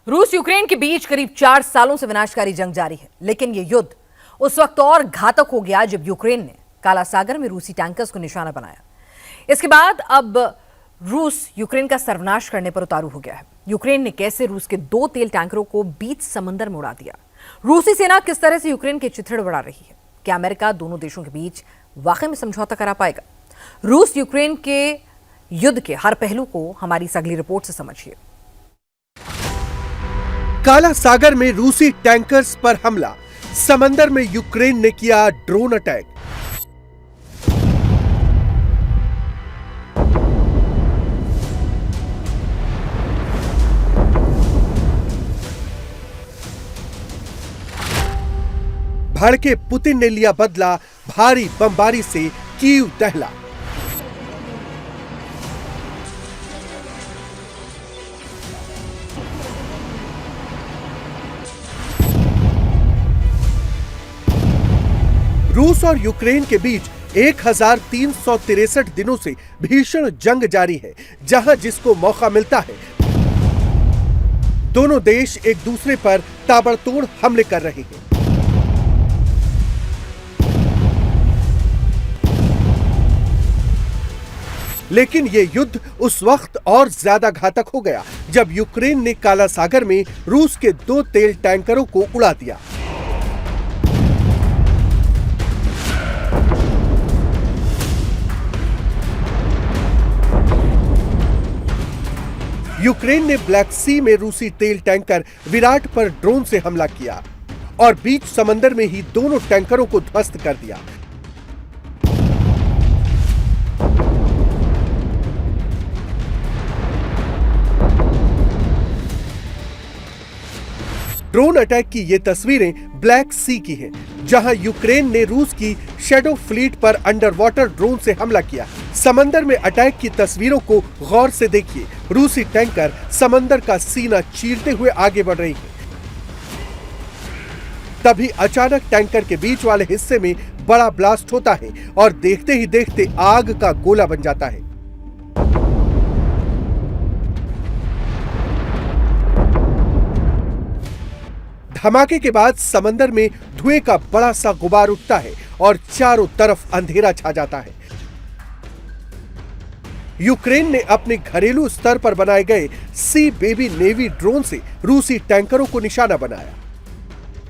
रूस यूक्रेन के बीच करीब 4 सालों से विनाशकारी जंग जारी है, लेकिन यह युद्ध उस वक्त और घातक हो गया जब यूक्रेन ने काला सागर में रूसी टैंकर्स को निशाना बनाया। इसके बाद अब रूस यूक्रेन का सर्वनाश करने पर उतारू हो गया है। यूक्रेन ने कैसे रूस के 2 तेल टैंकरों को बीच समंदर में उड़ा दिया, रूसी सेना किस तरह से यूक्रेन के चिथड़े बढ़ा रही है, क्या अमेरिका दोनों देशों के बीच वाकई में समझौता करा पाएगा? रूस यूक्रेन के युद्ध के हर पहलू को हमारी इस अगली रिपोर्ट से समझिए। काला सागर में रूसी टैंकर्स पर हमला, समंदर में यूक्रेन ने किया ड्रोन अटैक। भड़के पुतिन ने लिया बदला, भारी बमबारी से कीव दहला। रूस और यूक्रेन के बीच 1363 दिनों से भीषण जंग जारी है, जहां जिसको मौका मिलता है दोनों देश एक दूसरे पर ताबड़तोड़ हमले कर रहे हैं। लेकिन यह युद्ध उस वक्त और ज्यादा घातक हो गया जब यूक्रेन ने काला सागर में रूस के 2 तेल टैंकरों को उड़ा दिया। यूक्रेन ने ब्लैक सी में रूसी तेल टैंकर विराट पर ड्रोन से हमला किया और बीच समंदर में ही दोनों टैंकरों को ध्वस्त कर दिया। ड्रोन अटैक की ये तस्वीरें ब्लैक सी की हैं, जहां यूक्रेन ने रूस की शैडो फ्लीट पर अंडर वाटर ड्रोन से हमला किया। समंदर में अटैक की तस्वीरों को गौर से देखिए। रूसी टैंकर समंदर का सीना चीरते हुए आगे बढ़ रही है। तभी अचानक टैंकर के बीच वाले हिस्से में बड़ा ब्लास्ट होता है और देखते ही देखते आग का गोला बन जाता है। धमाके के बाद समंदर में धुएं का बड़ा सा गुबार उठता है और चारों तरफ अंधेरा छा जाता है। यूक्रेन ने अपने घरेलू स्तर पर बनाए गए सी बेबी नेवी ड्रोन से रूसी टैंकरों को निशाना बनाया।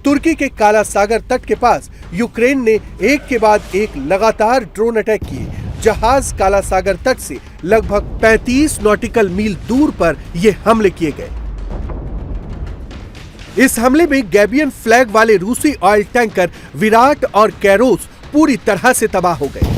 तुर्की के काला सागर तट के पास यूक्रेन ने एक के बाद एक लगातार ड्रोन अटैक किए। जहाज काला सागर तट से लगभग 35 नॉटिकल मील दूर पर ये हमले किए गए। इस हमले में गैबियन फ्लैग वाले रूसी ऑयल टैंकर विराट और कैरोस पूरी तरह से तबाह हो गए।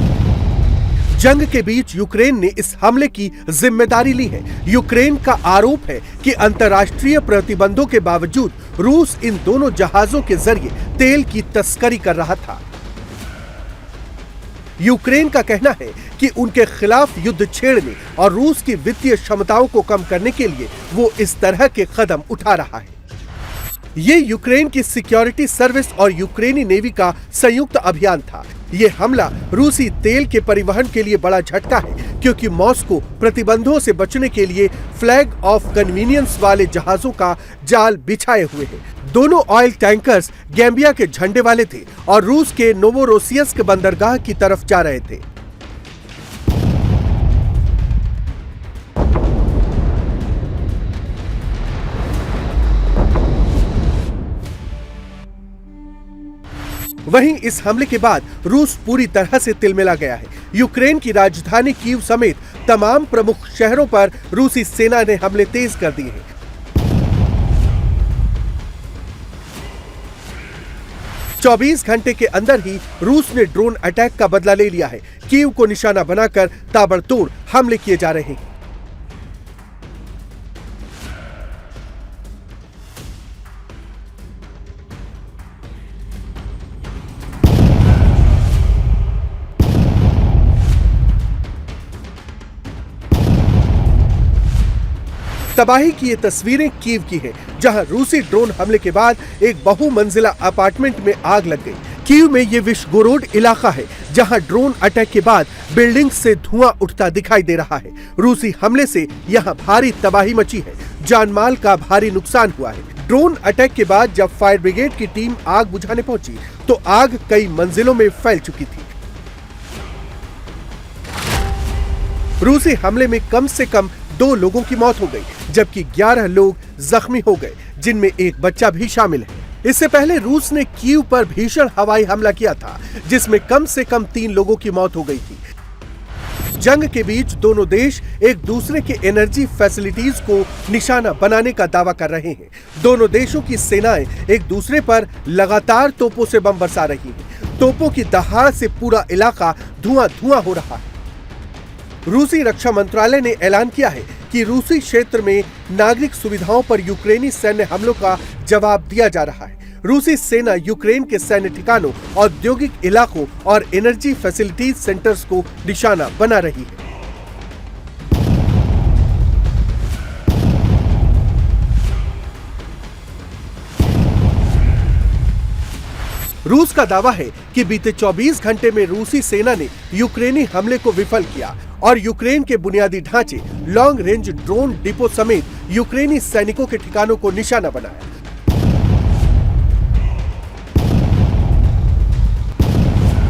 जंग के बीच यूक्रेन ने इस हमले की जिम्मेदारी ली है। यूक्रेन का आरोप है कि अंतर्राष्ट्रीय प्रतिबंधों के बावजूद रूस इन दोनों जहाजों के जरिए तेल की तस्करी कर रहा था। यूक्रेन का कहना है कि उनके खिलाफ युद्ध छेड़ने और रूस की वित्तीय क्षमताओं को कम करने के लिए वो इस तरह के कदम उठा रहा है। ये यूक्रेन की सिक्योरिटी सर्विस और यूक्रेनी नेवी का संयुक्त अभियान था। ये हमला रूसी तेल के परिवहन के लिए बड़ा झटका है, क्योंकि मॉस्को प्रतिबंधों से बचने के लिए फ्लैग ऑफ कन्वीनियंस वाले जहाजों का जाल बिछाए हुए है। दोनों ऑयल टैंकर्स गैम्बिया के झंडे वाले थे और रूस के नोवोरोसियस्क बंदरगाह की तरफ जा रहे थे। वहीं इस हमले के बाद रूस पूरी तरह से तिलमिला गया है। यूक्रेन की राजधानी कीव समेत तमाम प्रमुख शहरों पर रूसी सेना ने हमले तेज कर दिए हैं। चौबीस घंटे के अंदर ही रूस ने ड्रोन अटैक का बदला ले लिया है। कीव को निशाना बनाकर ताबड़तोड़ हमले किए जा रहे हैं। तबाही की ये तस्वीरें कीव की हैं, जहां रूसी ड्रोन हमले के बाद एक बहुमंजिला अपार्टमेंट में आग लग गई। कीव में ये विश्वगोरोड इलाका है जहां ड्रोन अटैक के बाद बिल्डिंग से धुआं उठता दिखाई दे रहा है। रूसी हमले से यहां भारी तबाही मची है, जानमाल का भारी नुकसान हुआ है। ड्रोन अटैक के बाद जब फायर ब्रिगेड की टीम आग बुझाने पहुंची तो आग कई मंजिलों में फैल चुकी थी। रूसी हमले में कम से कम 2 लोगों की मौत हो गई, जबकि 11 लोग जख्मी हो गए, जिनमें एक बच्चा भी शामिल है। इससे पहले रूस ने कीव पर भीषण हवाई हमला किया था, जिसमें कम से कम 3 लोगों की मौत हो गई थी। जंग के बीच दोनों देश एक दूसरे के एनर्जी फैसिलिटीज को निशाना बनाने का दावा कर रहे हैं। दोनों देशों की सेनाएं एक दूसरे पर लगातार तोपों से बम बरसा रही हैं। तोपों की दहाड़ से पूरा इलाका धुआं-धुआं हो रहा है। रूसी रक्षा मंत्रालय ने ऐलान किया है कि रूसी क्षेत्र में नागरिक सुविधाओं पर यूक्रेनी सैन्य हमलों का जवाब दिया जा रहा है। रूसी सेना यूक्रेन के सैन्य ठिकानों, औद्योगिक इलाकों और एनर्जी फैसिलिटीज सेंटर्स को निशाना बना रही है। रूस का दावा है कि बीते 24 घंटे में रूसी सेना ने यूक्रेनी हमले को विफल किया और यूक्रेन के बुनियादी ढांचे, लॉन्ग रेंज ड्रोन डिपो समेत यूक्रेनी सैनिकों के ठिकानों को निशाना बनाया।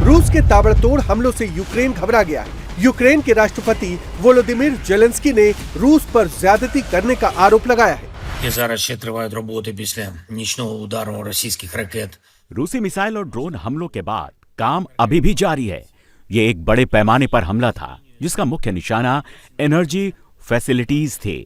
रूस के ताबड़तोड़ हमलों से यूक्रेन घबरा गया है। यूक्रेन के राष्ट्रपति वोलोदिमीर जेलेंस्की ने रूस पर ज्यादती करने का आरोप लगाया है। І зараз ще тривають роботи після нічного удару російських ракет. रूसी मिसाइल और ड्रोन हमलों के बाद काम अभी भी जारी है। ये एक बड़े पैमाने पर हमला था जिसका मुख्य निशाना एनर्जी फैसिलिटीज थे।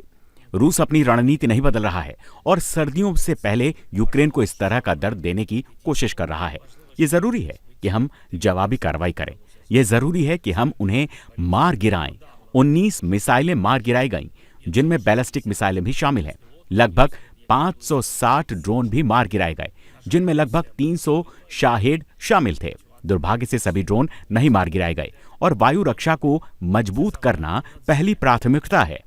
रूस अपनी रणनीति नहीं बदल रहा है और सर्दियों से पहले यूक्रेन को इस तरह का दर्द देने की कोशिश कर रहा है। ये जरूरी है कि हम जवाबी कार्रवाई करें। यह जरूरी है कि हम उन्हें मार गिराएं। 19 मिसाइलें मार गिराई गईं, जिनमें बैलिस्टिक मिसाइलें भी शामिल हैं। लगभग 560 ड्रोन भी मार गिराए गए, जिनमें लगभग 300 शाहेड शामिल थे। दुर्भाग्य से सभी ड्रोन नहीं मार गिराए गए और वायु रक्षा को मजबूत करना पहली प्राथमिकता है।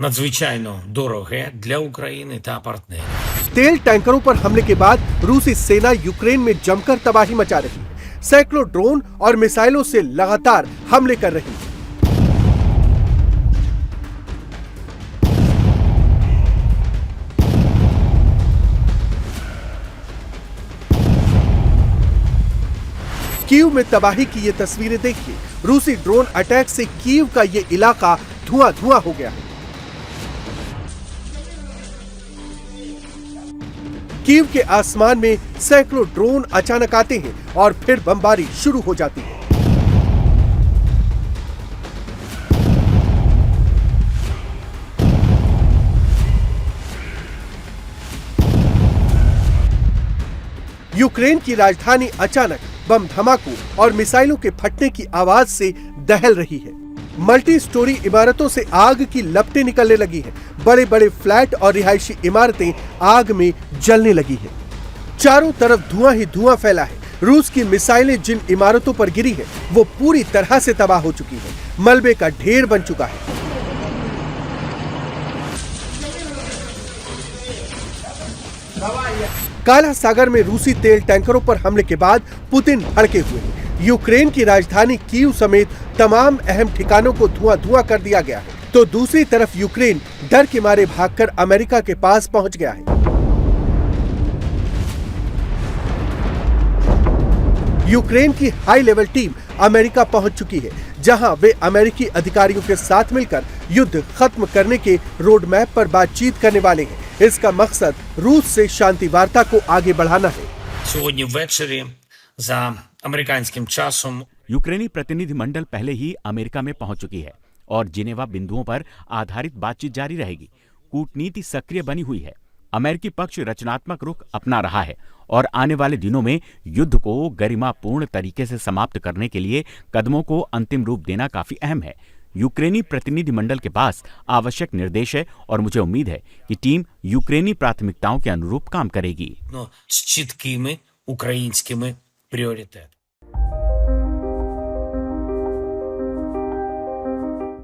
Надзвичайно дороге для України та партнерів. तेल टैंकरों पर हमले के बाद रूसी सेना यूक्रेन में जमकर तबाही मचा रही है। सैकड़ों ड्रोन और मिसाइलों से लगातार हमले कर रही है। कीव में तबाही की ये तस्वीरें देखिए। रूसी ड्रोन अटैक से कीव का ये इलाका धुआं-धुआं हो गया है। कीव के आसमान में सैकड़ों ड्रोन अचानक आते हैं और फिर बमबारी शुरू हो जाती है। यूक्रेन की राजधानी अचानक बम धमाकों और मिसाइलों के फटने की आवाज से दहल रही है। मल्टी स्टोरी इमारतों से आग की लपटें निकलने लगी हैं। बड़े बड़े फ्लैट और रिहायशी इमारतें आग में जलने लगी हैं। चारों तरफ धुआं ही धुआं फैला है। रूस की मिसाइलें जिन इमारतों पर गिरी हैं, वो पूरी तरह से तबाह हो चुकी हैं। मलबे का ढेर बन चुका है। काला सागर में रूसी तेल टैंकरों पर हमले के बाद पुतिन भड़के हुए हैं। यूक्रेन की राजधानी कीव समेत तमाम अहम ठिकानों को धुआं-धुआं कर दिया गया है, तो दूसरी तरफ यूक्रेन डर के मारे भागकर अमेरिका के पास पहुंच गया है। यूक्रेन की हाई लेवल टीम अमेरिका पहुंच चुकी है, जहां वे अमेरिकी अधिकारियों के साथ मिलकर युद्ध खत्म करने के रोड मैप पर बातचीत करने वाले हैं। इसका मकसद रूस से शांति वार्ता को आगे बढ़ाना है। Сьогодні ввечері за американським часом यूक्रेनी प्रतिनिधि मंडल पहले ही अमेरिका में पहुंच चुकी है और जिनेवा बिंदुओं पर आधारित बातचीत जारी रहेगी। कूटनीति सक्रिय बनी हुई है। अमेरिकी पक्ष रचनात्मक रुख अपना रहा है और आने वाले दिनों में युद्ध को गरिमापूर्ण तरीके से समाप्त करने के लिए कदमों को अंतिम रूप देना काफी अहम है। यूक्रेनी प्रतिनिधि मंडल के पास आवश्यक निर्देश है और मुझे उम्मीद है कि टीम यूक्रेनी प्राथमिकताओं के अनुरूप काम करेगी। з чіткими українськими пріоритетами.